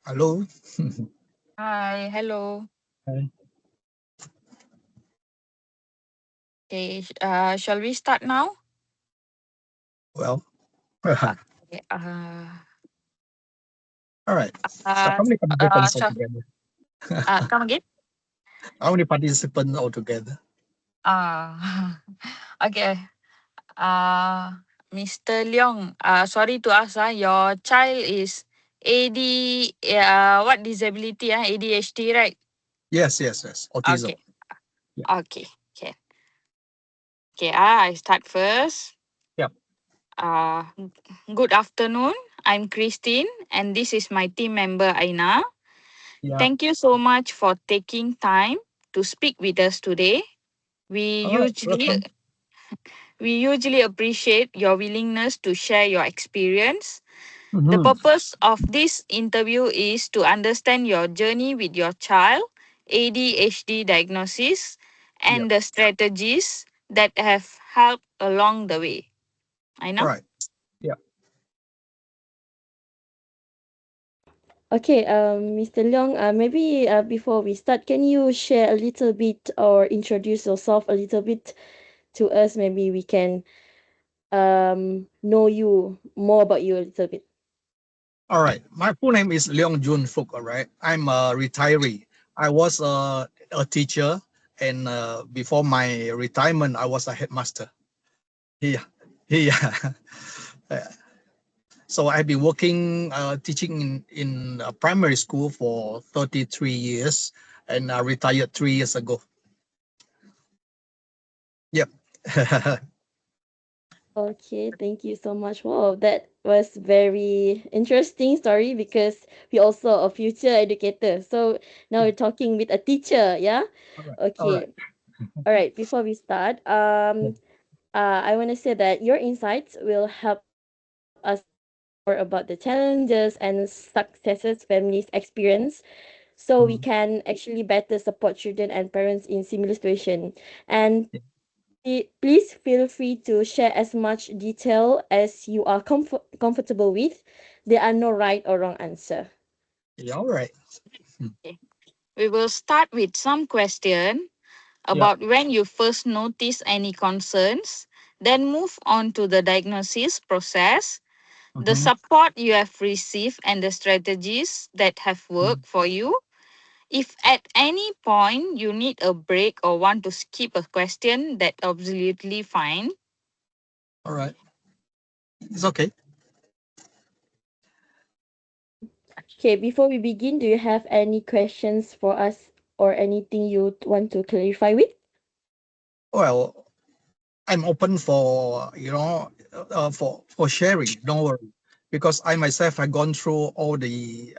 Hello. Hi, hello. Hi. Okay, shall we start now? Well, all Okay, right. So uh, how many participants shall, altogether? come again? How many participants altogether? Uh, okay, uh, Mr. Leong, sorry to ask, your child is AD, what disability, ADHD, right? Yes, yes, yes. Autism. Okay, Yeah. okay, okay. Okay, I start first. Yep. Uh, Good afternoon. I'm Christine, and this is my team member, Aina. Yeah. Thank you so much for taking time to speak with us today. We All right. usually Welcome. we usually appreciate your willingness to share your experience. The Mm-hmm. purpose of this interview is to understand your journey with your child, ADHD diagnosis, Yep. and the strategies that have helped along the way. I All know. right. Yeah. Okay, Mr. Leong, maybe before we start, can you share a little bit or introduce yourself a little bit to us? Maybe we can know you more about you a little bit. All right. My full name is Leong Jun Fook. All right. I'm a retiree. I was a teacher, and before my retirement, I was a headmaster. Yeah. Yeah. So I've been working teaching in primary school for 33 years, and I retired 3 years ago. Yep. Okay, thank you so much. Wow, that was very interesting story because we also a future educator. So now we're talking with a teacher, yeah? All right. All right. Okay. All right, before we start, Yeah. I want to say that your insights will help us understand more about the challenges and successes families experience so we Mhm. can actually better support children and parents in similar situation. And Yeah. please feel free to share as much detail as you are comfortable with. There are no right or wrong answer. Yeah, all right. Hmm. Okay. We will start with some question Yep. about when you first notice any concerns, then move on to the diagnosis process, the Mhm. support you have received, and the strategies that have Mm. worked for you. If at any point you need a break or want to skip a question, that's absolutely fine. All right. It's okay. Okay, before we begin, do you have any questions for us or anything you want to clarify with? Well, I'm open for for sharing. Don't worry, because I myself have gone through all the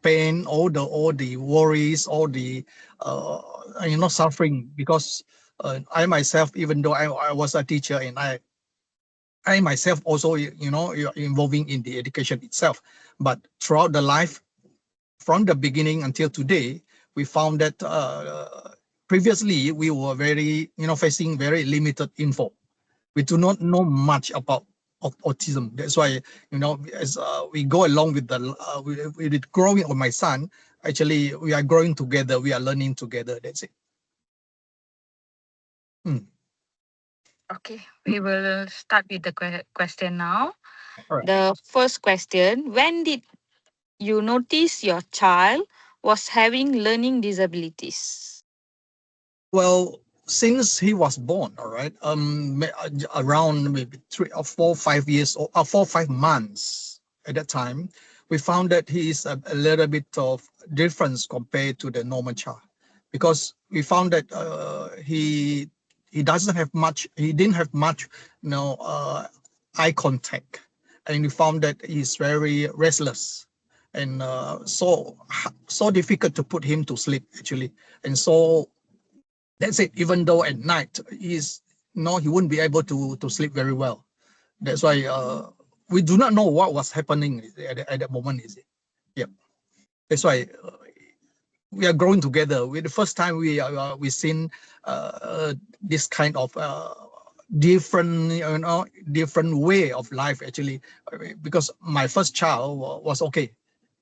pain, all the worries, all the suffering. Because I myself, even though I was a teacher, and I myself also involving in the education itself, but throughout the life from the beginning until today, we found that previously we were very facing very limited info. We do not know much about autism. That's why as we go along with with it growing of my son, actually we are growing together. We are learning together. That's it. Hmm. Okay, we will start with the question now. All right. The first question: when did you notice your child was having learning disabilities? Well, since he was born, all right, around maybe 3 or 4 5 years or 4 5 months at that time, we found that he is a little bit of difference compared to the normal child, because we found that he doesn't have much, he didn't have much, eye contact, and we found that he's very restless, and so difficult to put him to sleep actually, and so that's it. Even though at night he's no, he wouldn't be able to sleep very well. That's why we do not know what was happening at that moment. Is it? Yep. That's why we are growing together. We the first time we seen this kind of different, different way of life actually. Because my first child was okay,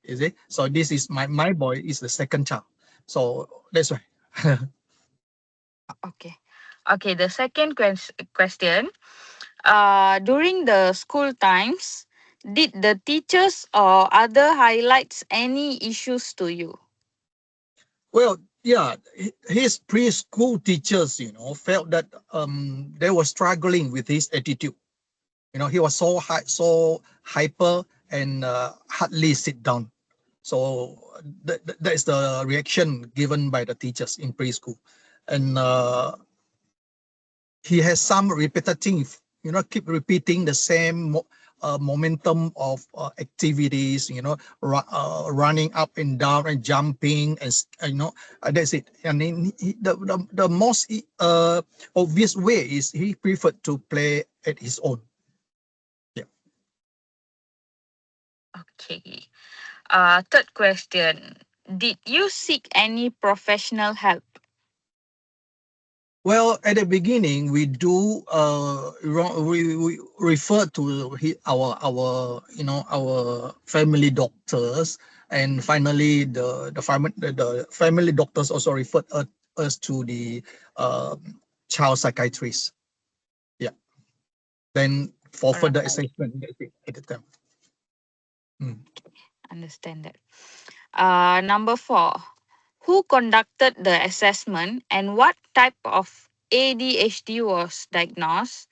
you see. So this is my boy is the second child, so that's why. Okay. Okay, the second question. During the school times, did the teachers or other highlights any issues to you? Well, yeah, his preschool teachers, felt that they were struggling with his attitude. He was so hyper and hardly sit down. So that is the reaction given by the teachers in preschool. And he has some repetitive, keep repeating the same momentum of activities, running up and down and jumping, and that's it. And then the most obvious way is he preferred to play at his own. Yeah. Okay. Third question. Did you seek any professional help? Well, at the beginning, we do we refer to our family doctors, and finally the family doctors also referred us to the child psychiatrist. Yeah. Then for Alright, further assessment, that's it at the time. Mm. understand that. Number four. Who conducted the assessment and what type of ADHD was diagnosed?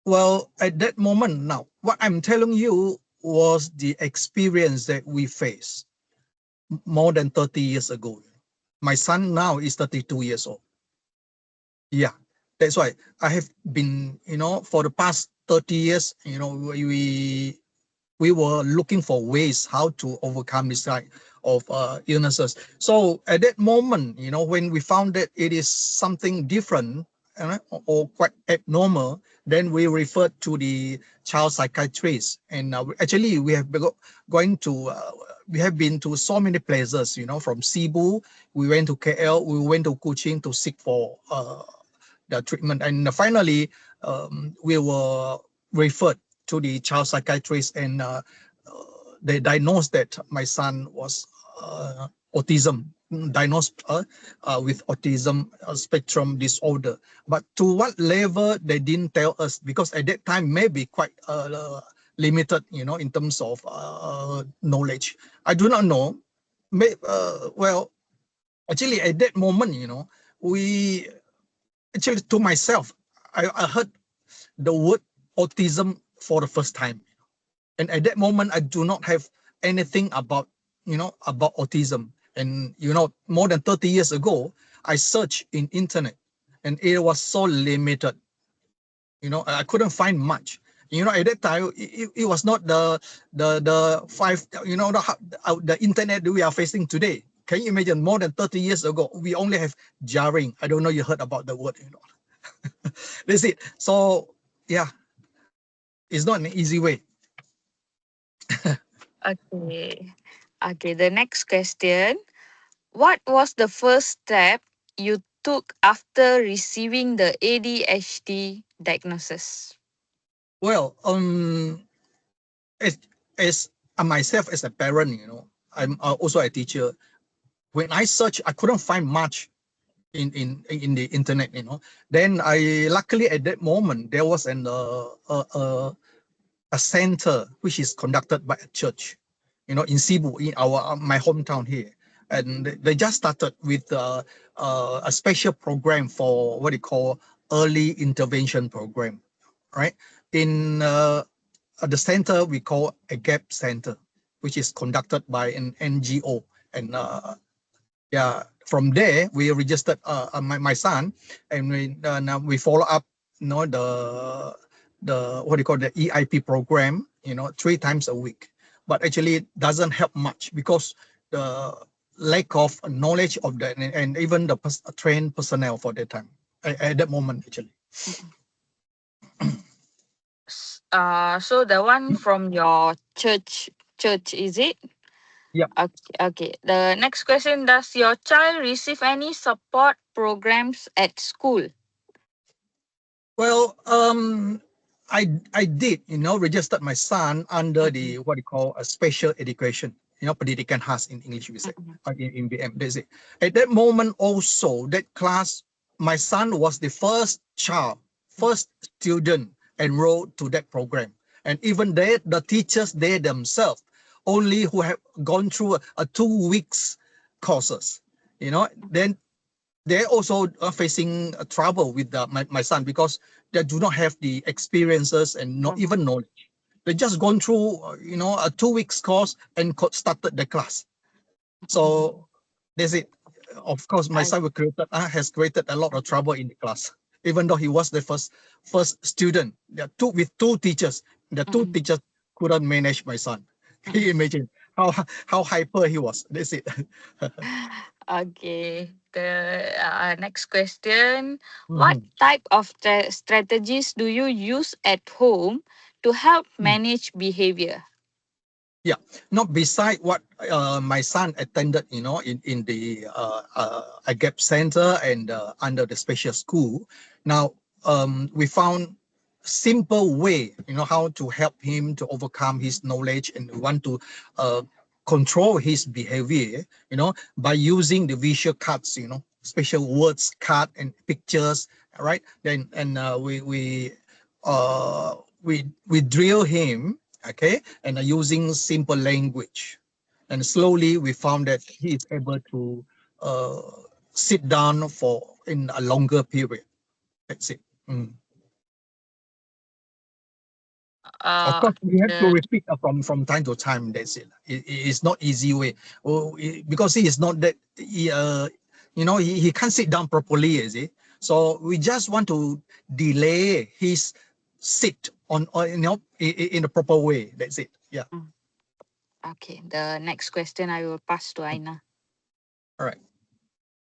Well, at that moment, now what I'm telling you was the experience that we faced more than 30 years ago. My son now is 32 years old. Yeah, that's why I have been, for the past 30 years, we were looking for ways how to overcome this type of illnesses. So at that moment, when we found that it is something different, or quite abnormal, then we referred to the child psychiatrist. And actually, going to we have been to so many places. From Cebu, we went to KL, we went to Kuching to seek for the treatment, and finally, we were referred to the child psychiatrist, and they diagnosed that my son was autism, diagnosed with autism spectrum disorder. But to what level they didn't tell us, because at that time maybe quite limited, in terms of knowledge. I do not know. Well, actually, at that moment, we actually to myself, I heard the word autism for the first time. And at that moment, I do not have anything about autism. And more than 30 years ago, I searched in internet, and it was so limited. I couldn't find much. At that time, it was not the five, the internet that we are facing today. Can you imagine? More than 30 years ago, we only have jarring. I don't know you heard about the word. That's it. So yeah, it's not an easy way. Okay. Okay, the next question. What was the first step you took after receiving the ADHD diagnosis? Well, as myself as a parent, I'm also a teacher. When I searched, I couldn't find much in the internet. Then I luckily at that moment there was a center which is conducted by a church, in Cebu, in my hometown here, and they just started with a special program for what they call early intervention program, right? In at the center we call a gap center, which is conducted by an NGO. And yeah, from there we registered my son, and now we follow up, the what do you call the EIP program, 3 times a week. But actually it doesn't help much, because the lack of knowledge of that, and even the trained personnel for that time, at that moment actually. Mm-mm. So the one from your church, is it? Yeah. Okay, okay. The next question, does your child receive any support programs at school? Well, I did, registered my son under Mm-mm, the what you call a special education, pendidikan khas in English we say, mm-mm, in BM. That's it. At that moment, also that class, my son was the first child, first student enrolled to that program, and even they, the teachers, they themselves, only who have gone through a 2 weeks courses, then they also are facing trouble with my son because they do not have the experiences and not mm-mm, even knowledge. They just gone through, a 2 weeks course and started the class. mm-mm. So that's it. Of course, my I, son has created a lot of trouble in the class, even though he was the first student. There are two teachers. The two mm-mm, teachers couldn't manage my son. Can you mm-mm. imagine how hyper he was? That's it. Okay. The next question. What Mhm. type of strategies do you use at home to help Mm. manage behavior? Yeah, not beside what my son attended, in the a gap center and under the special school. Now, we found simple way, how to help him to overcome his knowledge and want to uh, control his behavior, by using the visual cards, special words card and pictures, right? Then and we drill him, okay, and using simple language, and slowly we found that he is able to uh, sit down for in a longer period. That's it. Mm. Of course, we have to The repeat from time to time. That's it. It's not easy way. Because he is not that. He can't sit down properly. Is it? So we just want to delay his sit on in a proper way. That's it. Yeah. mm, okay. The next question I will pass to Aina. All right.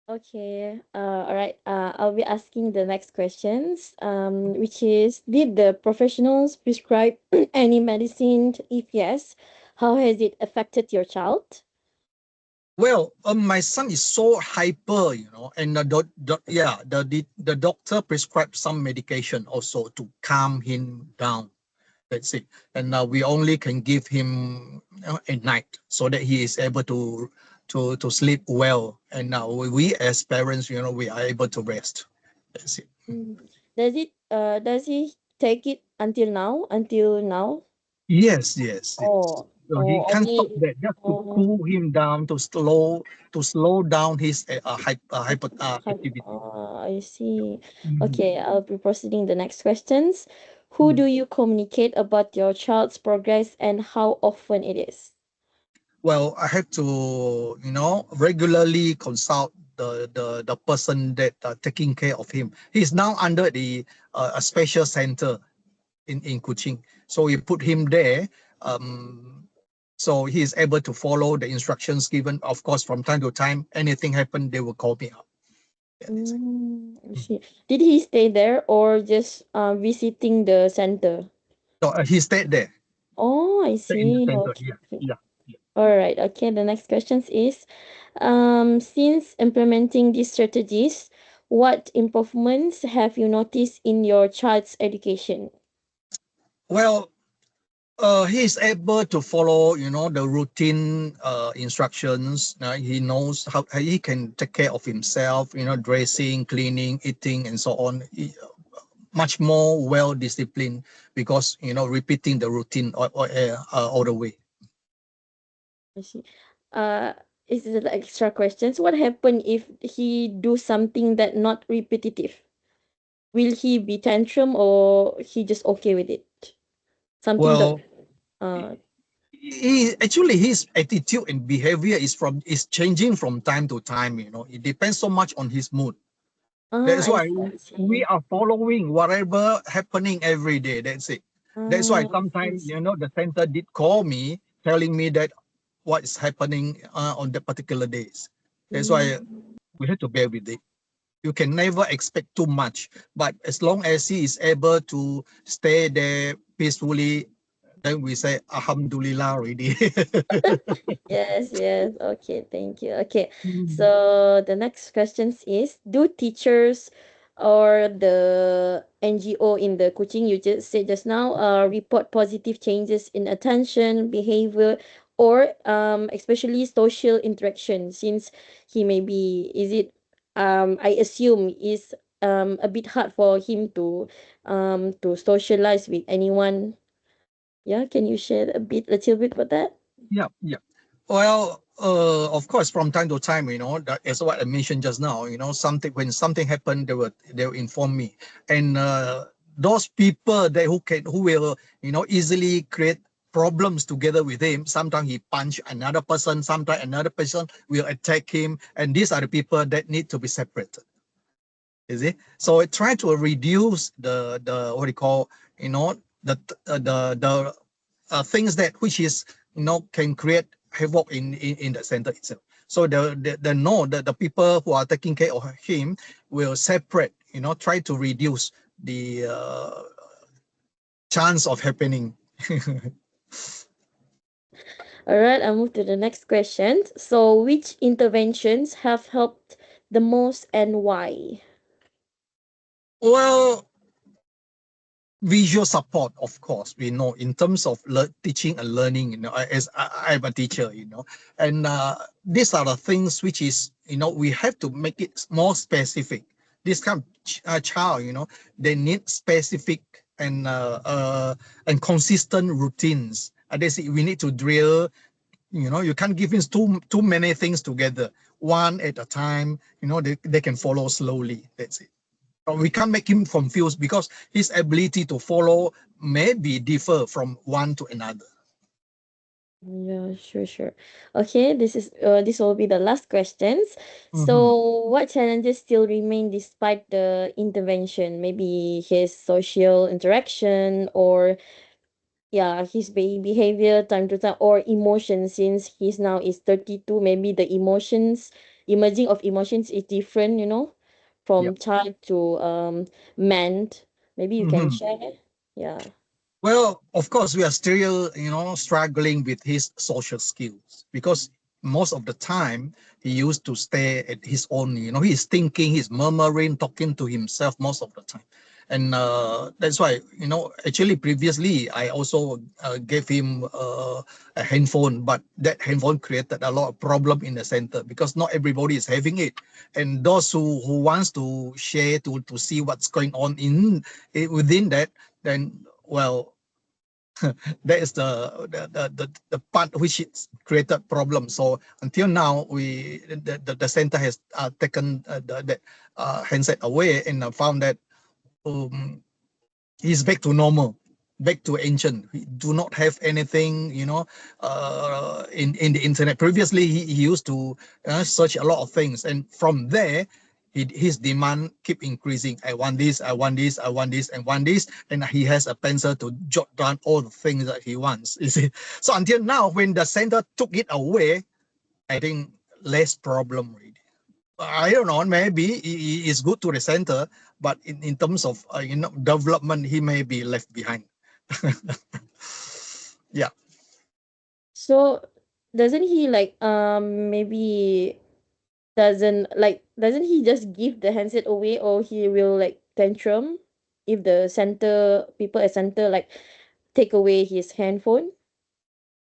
Okay. All right. I'll be asking the next questions. Which is, did the professionals prescribe any medicine? If yes, how has it affected your child? Well, my son is so hyper, and the doctor prescribed some medication also to calm him down. That's it. And we only can give him, at night so that he is able to sleep well. And now we as parents, we are able to rest. That's it. Mm. Does he take it until now? Until now? Yes, yes, yes. Oh, So he oh, can't stop only. that just to Oh, cool him down, to slow down his activity. I see. Mhm. Okay, I'll be proceeding the next questions. Who Mm. do you communicate about your child's progress and how often it is? Well, I have to, regularly consult the person that taking care of him. He's now under the a special center in Kuching. So we put him there. Um, so he is able to follow the instructions given. Of course, from time to time, anything happen, they will call me up. Yeah, that's it. I see. Did he stay there or just visiting the center? So he stayed there, Oh, I stay in the see. center. Okay. Yeah, Okay. yeah, yeah. All right. Okay. The next question is, since implementing these strategies, what improvements have you noticed in your child's education? Well, he is able to follow, the routine instructions. He knows how he can take care of himself, dressing, cleaning, eating, and so on. Much more well disciplined because repeating the routine all the way. I see. Uh, is it the extra questions? What happen if he do something that not repetitive? Will he be tantrum or he just okay with it? Something that Well, uh his attitude and behavior is changing from time to time. It depends so much on his mood. That's I why see, I we see. are following whatever happening every day. That's it. That's why I sometimes, see. the center did call me telling me that what is happening on the particular days. That's why Mm. we have to bear with it. You can never expect too much, but as long as he is able to stay there peacefully, then we say Alhamdulillah already. Yes, yes. Okay, thank you. Okay. Mhm. So the next questions is, do teachers or the NGO in the Kuching you just said just now report positive changes in attention, behavior, or especially social interaction since he may be is it I assume is a bit hard for him to socialize with anyone. Yeah, can you share a bit little bit about that? Yeah, yeah. Well, of course, from time to time, that is what I mentioned just now. Something when something happened, they will inform me, and those people that who will easily create problems together with him. Sometimes he punch another person, sometimes another person will attack him, and these are the people that need to be separated. You see, so I try to reduce the what do you call the things that which is can create havoc in the center itself. So the know that the people who are taking care of him will separate, try to reduce the chance of happening. All right, I'll move to the next question. So, which interventions have helped the most and why? Well, visual support, of course, we know in terms of teaching and learning, as I'm a teacher, and these are the things which is, we have to make it more specific. This kind of child, they need specific and consistent routines. They say we need to drill. You can't give him too many things together, one at a time. They can follow slowly. That's it. We can't make him confused because his ability to follow may be differ from one to another. Yeah, sure, sure. Okay, this will be the last questions. Mhm. So, what challenges still remain despite the intervention? Maybe his social interaction or yeah, his behavior time to time or emotion since he's now is 32, maybe the emotions emerging of emotions is different, Yeah. from child to man. Maybe you can Mhm. share. Yeah. Well, of course, we are still, struggling with his social skills because most of the time he used to stay at his own, he's thinking, he's murmuring, talking to himself most of the time. And that's why, actually previously I also gave him a handphone, but that handphone created a lot of problem in the center because not everybody is having it. And those who wants to share, to see what's going on within that, then well, that is the part which it's created problem. So until now, the center has taken the handset away and found that um, he's back to normal, back to ancient. We do not have anything, in the internet. Previously, he used to search a lot of things, and from there, his demand keep increasing. I want this, I want this, I want this, and want this, and he has a pencil to jot down all the things that he wants. You see, so until now, when the center took it away, I think less problem really. I don't know. Maybe he is good to the center, but in terms of development, he may be left behind. Yeah. So doesn't he like maybe doesn't he just give the handset away or he will like tantrum if the center people at center like take away his handphone?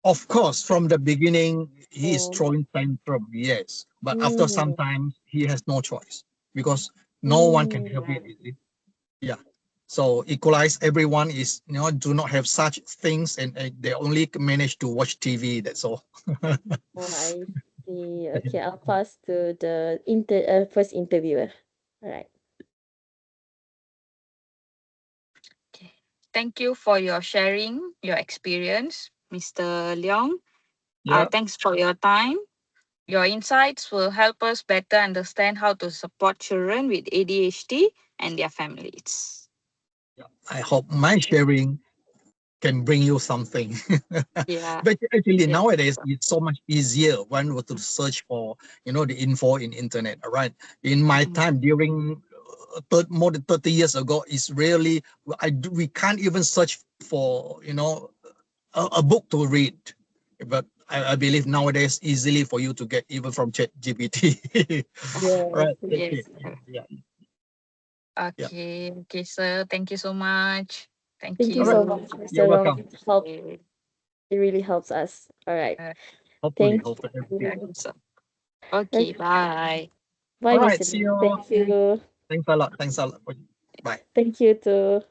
Of course, from the beginning, he is Oh. throwing tantrum, yes. But after some Mm. time, he has no choice because no one can help it. Mm. You see? Yeah. So equalize everyone is, do not have such things and they only manage to watch TV. That's all. Oh, I see. Okay, I'll pass to the first interviewer. All right. Okay. Thank you for your sharing your experience, Mr. Leong. Yeah. Thanks for your time. Your insights will help us better understand how to support children with ADHD and their families. Yeah. I hope my sharing can bring you something. Yeah. But actually Yes. nowadays it's so much easier when we to search for the info in internet. All right. In my Mm. time during more than 30 years ago, it's really we can't even search for a book to read. But I believe nowadays easily for you to get even from Chat GPT. All Yes. right. Okay. Yes. Yeah. Yeah. Okay, okay, sir. Thank you so much. Thank Thank you All right. so you. much, You're Mr. Long. welcome. Help. Okay. It really helps us. All right. Uh, Hopefully, Thank hopefully yeah, everything. you. so- okay, Okay. bye. Bye, All right. Mr. See Lee. you. Thank you. Thanks a lot. Thanks a lot. Bye. Thank you too.